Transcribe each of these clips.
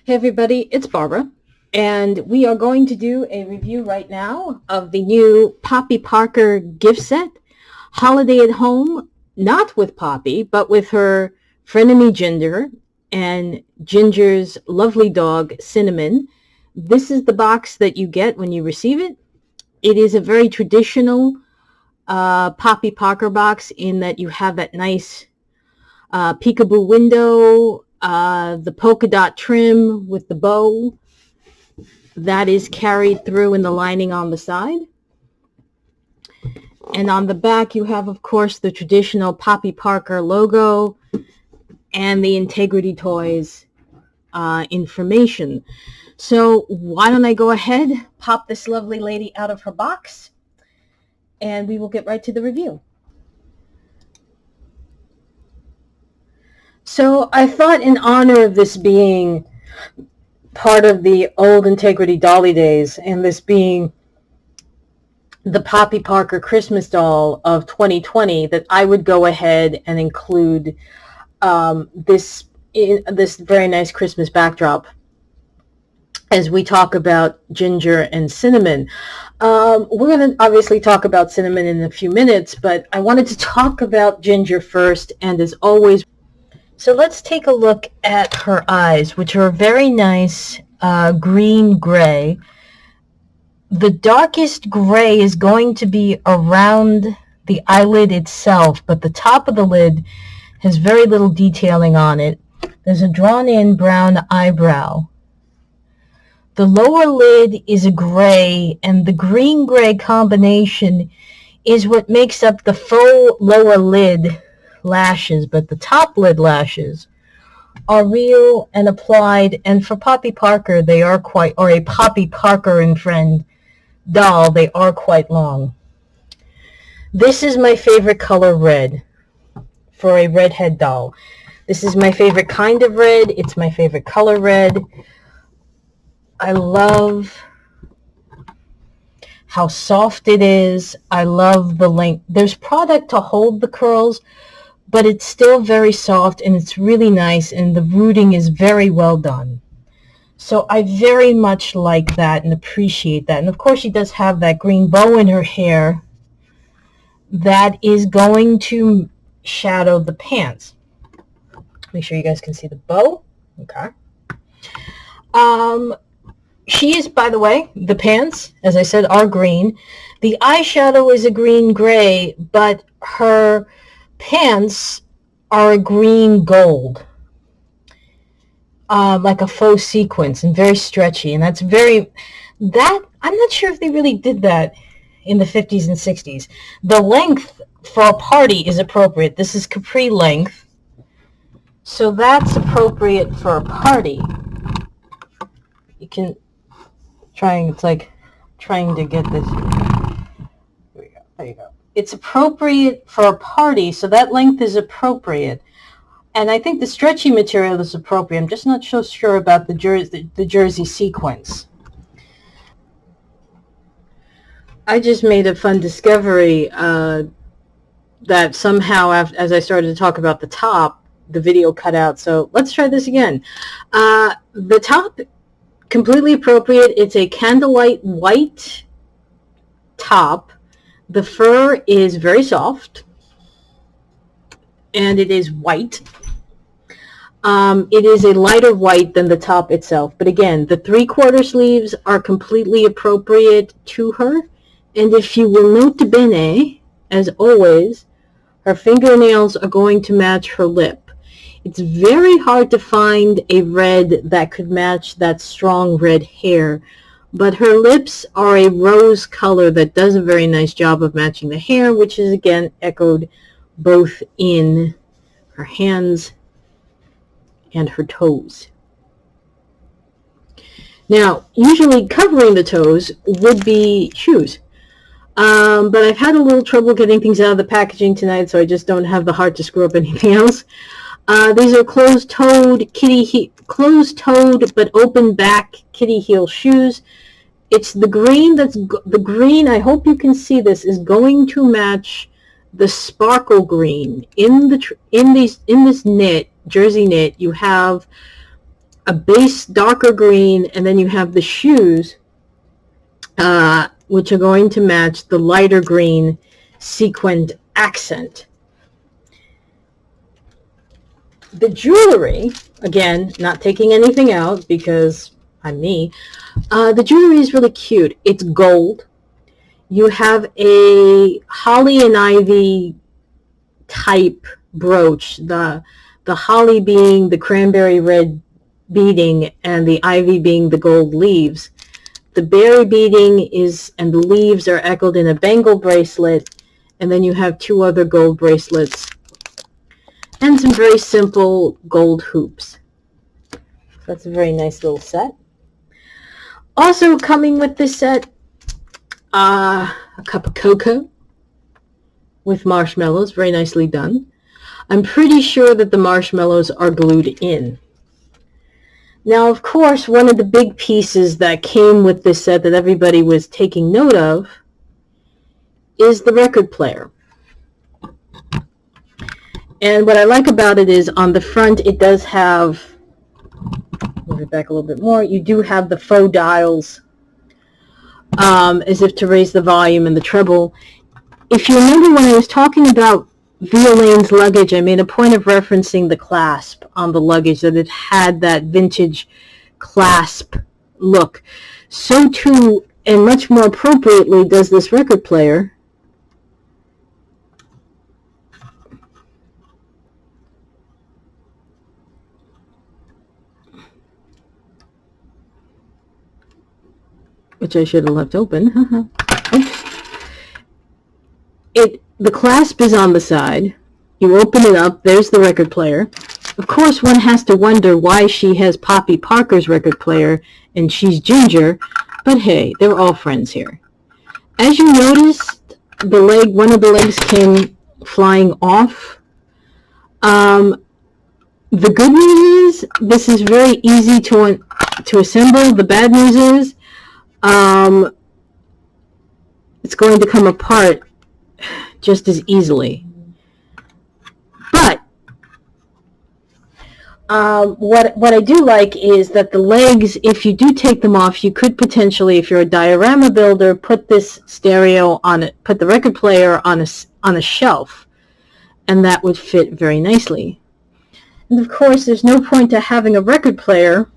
Hey everybody, it's Barbara, and we are going to do a review right now of the new Poppy Parker gift set, Holiday at Home, not with Poppy, but with her frenemy Ginger and Ginger's lovely dog, Cinnamon. This is the box that you get when you receive it. It is a very traditional Poppy Parker box in that you have that nice peekaboo window, the polka dot trim with the bow that is carried through in the lining on the side. And on the back you have, of course, the traditional Poppy Parker logo and the Integrity Toys information. So why don't I go ahead, pop this lovely lady out of her box, and we will get right to the review. So I thought, in honor of this being part of the old Integrity Dolly days, and this being the Poppy Parker Christmas doll of 2020, that I would go ahead and include this very nice Christmas backdrop as we talk about Ginger and Cinnamon. We're going to obviously talk about Cinnamon in a few minutes, but I wanted to talk about Ginger first, and as always, so let's take a look at her eyes, which are very nice green-gray. The darkest gray is going to be around the eyelid itself, but the top of the lid has very little detailing on it. There's a drawn-in brown eyebrow. The lower lid is a gray, and the green-gray combination is what makes up the faux lower lid lashes, but the top lid lashes are real and applied, and for Poppy Parker they are quite, or a Poppy Parker and Friend doll, they are quite long. This is my favorite color, red, for a redhead doll. This is my favorite kind of red. It's my favorite color, red. I love how soft it is. I love the length. There's product to hold the curls, but it's still very soft, and it's really nice, and the rooting is very well done. So I very much like that and appreciate that. And of course she does have that green bow in her hair that is going to shadow the pants. Make sure you guys can see the bow. Okay. She is, by the way, the pants, as I said, are green. The eyeshadow is a green-gray, but her pants are a green gold, like a faux sequins, and very stretchy, and I'm not sure if they really did that in the 50s and 60s. The length for a party is appropriate. This is capri length, so that's appropriate for a party. You can it's like trying to get this. Here we go. There you go. It's appropriate for a party, so that length is appropriate. And I think the stretchy material is appropriate. I'm just not so sure about the jersey sequence. I just made a fun discovery that somehow, as I started to talk about the top, the video cut out. So let's try this again. The top, completely appropriate. It's a candlelight white top. The fur is very soft, and it is white. It is a lighter white than the top itself. But again, the 3/4 sleeves are completely appropriate to her. And if you will note bene, as always, her fingernails are going to match her lip. It's very hard to find a red that could match that strong red hair, but her lips are a rose color that does a very nice job of matching the hair, which is again echoed both in her hands and her toes. Now, usually covering the toes would be shoes, but I've had a little trouble getting things out of the packaging tonight, so I just don't have the heart to screw up anything else. These are closed-toed but open back kitty heel shoes. It's the green the green, I hope you can see this, is going to match the sparkle green. In this knit, jersey knit, you have a base darker green, and then you have the shoes, which are going to match the lighter green sequined accent. The jewelry, again, not taking anything out because I'm me, the jewelry is really cute. It's gold. You have a holly and ivy type brooch, the holly being the cranberry red beading and the ivy being the gold leaves. The berry beading is, and the leaves are echoed in a bangle bracelet, and then you have 2 other gold bracelets and some very simple gold hoops. So that's a very nice little set. Also coming with this set, a cup of cocoa with marshmallows, very nicely done. I'm pretty sure that the marshmallows are glued in. Now, of course, one of the big pieces that came with this set that everybody was taking note of is the record player. And what I like about it is on the front it does have, move it back a little bit more, you do have the faux dials as if to raise the volume and the treble. If you remember when I was talking about Violane's luggage, I made a point of referencing the clasp on the luggage, that it had that vintage clasp look. So too, and much more appropriately, does this record player. Which I should have left open. Oops. The clasp is on the side. You open it up, there's the record player. Of course, one has to wonder why she has Poppy Parker's record player and she's Ginger, but hey, they're all friends here. As you noticed, one of the legs came flying off. The good news is this is very easy to assemble. The bad news is it's going to come apart just as easily. But what I do like is that the legs, if you do take them off, you could potentially, if you're a diorama builder, put this stereo on it, put the record player on a shelf, and that would fit very nicely. And of course, there's no point to having a record player.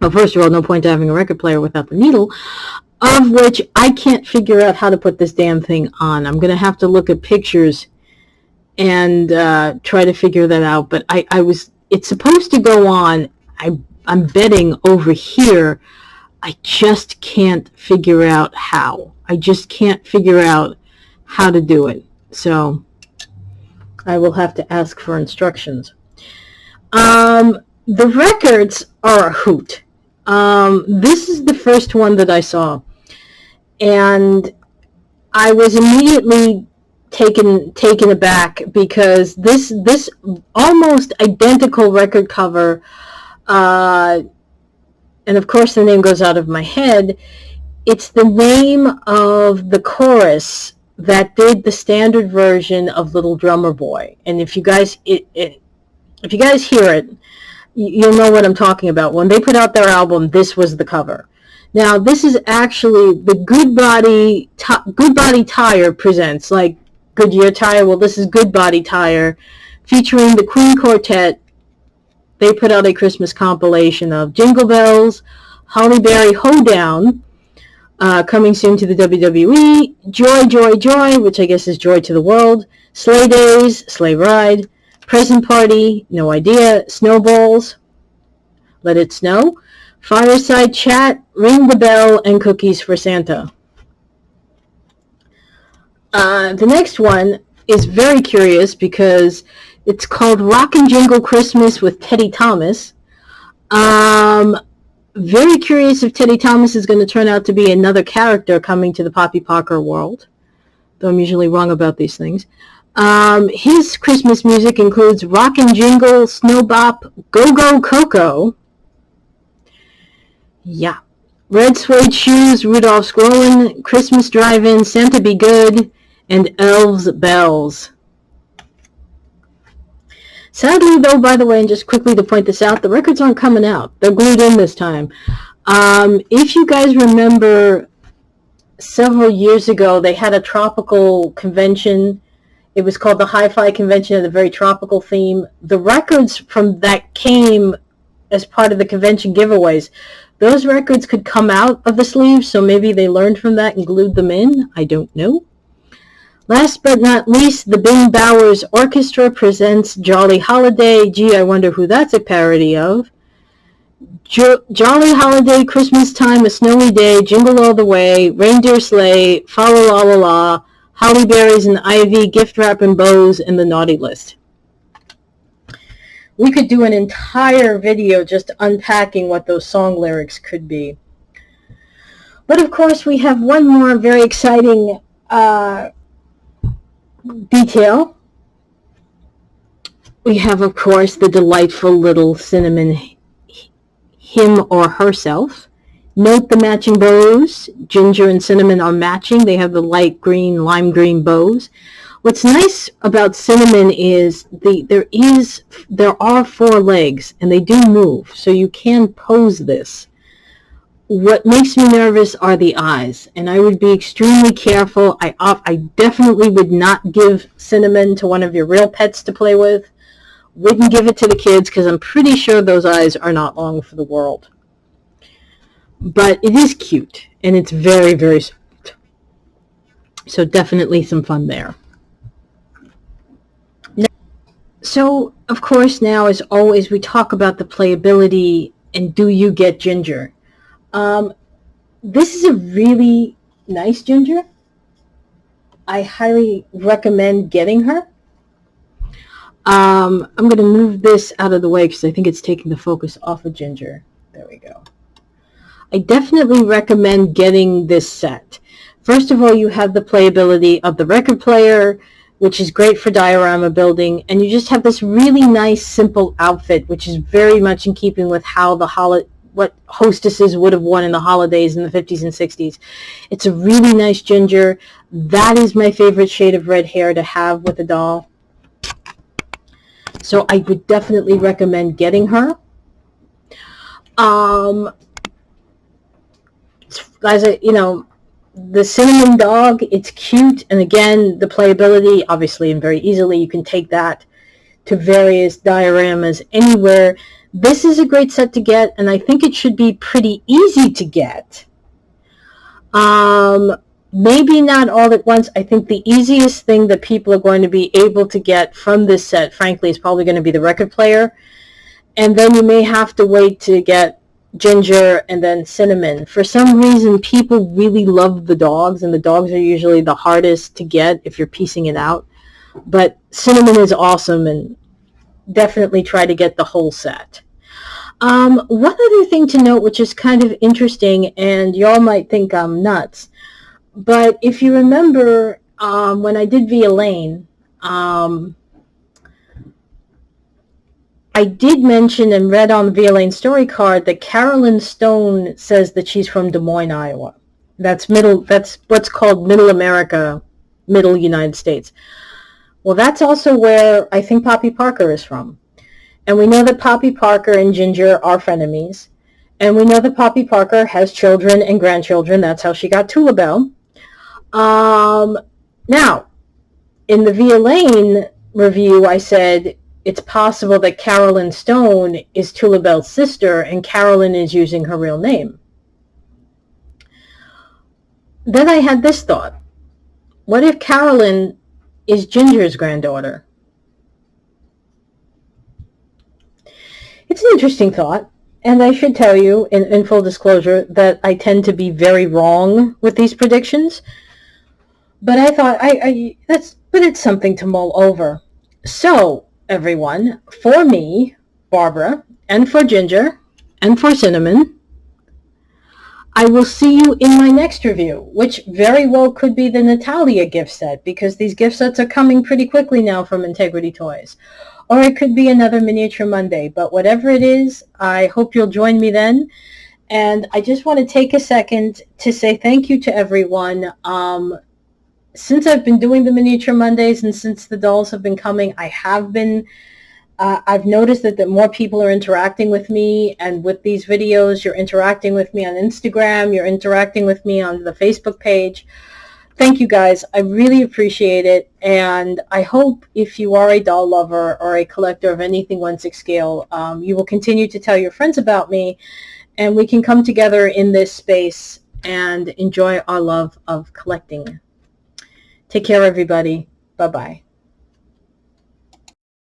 Well, first of all, no point to having a record player without the needle, of which I can't figure out how to put this damn thing on. I'm going to have to look at pictures and try to figure that out. But it's supposed to go on. I'm betting over here. I just can't figure out how. I just can't figure out how to do it. So I will have to ask for instructions. The records are a hoot. This is the first one that I saw, and I was immediately taken aback because this almost identical record cover, and of course the name goes out of my head. It's the name of the chorus that did the standard version of Little Drummer Boy, and if you guys hear it, you'll know what I'm talking about. When they put out their album, this was the cover. Now, this is actually the Good Body Tire presents, like Goodyear Tire. Well, this is Good Body Tire, featuring the Queen Quartet. They put out a Christmas compilation of Jingle Bells, Holly Berry Hoedown, coming soon to the WWE, Joy, Joy, Joy, which I guess is Joy to the World, Sleigh Days, Sleigh Ride, Present Party, No Idea, Snowballs, Let It Snow, Fireside Chat, Ring the Bell, and Cookies for Santa. The next one is very curious because it's called Rock and Jingle Christmas with Teddy Thomas. Very curious if Teddy Thomas is going to turn out to be another character coming to the Poppy Parker world, though I'm usually wrong about these things. His Christmas music includes Rock and Jingle, Snow Bop, Go Go Coco, yeah, Red Suede Shoes, Rudolph's Rollin', Christmas Drive-In, Santa Be Good, and Elves Bells. Sadly, though, by the way, and just quickly to point this out, the records aren't coming out. They're glued in this time. If you guys remember, several years ago, they had a tropical convention. It was called the Hi-Fi Convention, had a very tropical theme. The records from that came as part of the convention giveaways. Those records could come out of the sleeves, so maybe they learned from that and glued them in. I don't know. Last but not least, the Bing Bowers Orchestra presents Jolly Holiday. Gee, I wonder who that's a parody of. Jolly Holiday, Christmas Time, A Snowy Day, Jingle All the Way, Reindeer Sleigh, Fa La La La La, Holly Berries and Ivy, Gift Wrap and Bows, and the Naughty List. We could do an entire video just unpacking what those song lyrics could be. But of course, we have one more very exciting detail. We have, of course, the delightful little cinnamon him or herself. Note the matching bows. Ginger and cinnamon are matching. They have the light green, lime green bows. What's nice about cinnamon is there are 4 legs and they do move, so you can pose this. What makes me nervous are the eyes, and I would be extremely careful. I definitely would not give cinnamon to one of your real pets to play with. Wouldn't give it to the kids because I'm pretty sure those eyes are not long for the world. But it is cute, and it's very, very soft. So definitely some fun there. So, of course, now, as always, we talk about the playability and do you get Ginger. This is a really nice Ginger. I highly recommend getting her. I'm going to move this out of the way because I think it's taking the focus off of Ginger. There we go. I definitely recommend getting this set. First of all, you have the playability of the record player, which is great for diorama building, and you just have this really nice, simple outfit, which is very much in keeping with how what hostesses would have worn in the holidays in the 50s and 60s. It's a really nice Ginger. That is my favorite shade of red hair to have with a doll. So I would definitely recommend getting her. The cinnamon dog, it's cute, and again, the playability, obviously, and very easily, you can take that to various dioramas anywhere. This is a great set to get, and I think it should be pretty easy to get. Maybe not all at once. I think the easiest thing that people are going to be able to get from this set, frankly, is probably going to be the record player. And then you may have to wait to get Ginger and then Cinnamon. For some reason, people really love the dogs, and the dogs are usually the hardest to get if you're piecing it out. But Cinnamon is awesome, and definitely try to get the whole set. One other thing to note, which is kind of interesting, and y'all might think I'm nuts, but if you remember when I did Via Lane, I did mention and read on the Via Lane story card that Carolyn Stone says that she's from Des Moines, Iowa. That's what's called Middle America, Middle United States. Well, that's also where I think Poppy Parker is from. And we know that Poppy Parker and Ginger are frenemies. And we know that Poppy Parker has children and grandchildren. That's how she got Tula Bell. Now, in the Via Lane review, I said it's possible that Carolyn Stone is Tula Bell's sister and Carolyn is using her real name. Then I had this thought. What if Carolyn is Ginger's granddaughter? It's an interesting thought, and I should tell you, in full disclosure, that I tend to be very wrong with these predictions. But I thought, but it's something to mull over. So, everyone, for me, Barbara, and for Ginger, and for Cinnamon, I will see you in my next review, which very well could be the Natalia gift set, because these gift sets are coming pretty quickly now from Integrity Toys. Or it could be another Miniature Monday. But whatever it is, I hope you'll join me then. And I just want to take a second to say thank you to everyone. Since I've been doing the Miniature Mondays and since the dolls have been coming, I have been I've noticed that more people are interacting with me, and with these videos, you're interacting with me on Instagram, you're interacting with me on the Facebook page. Thank you guys. I really appreciate it, and I hope if you are a doll lover or a collector of anything 1/6 scale, you will continue to tell your friends about me, and we can come together in this space and enjoy our love of collecting. Take care, everybody. Bye-bye.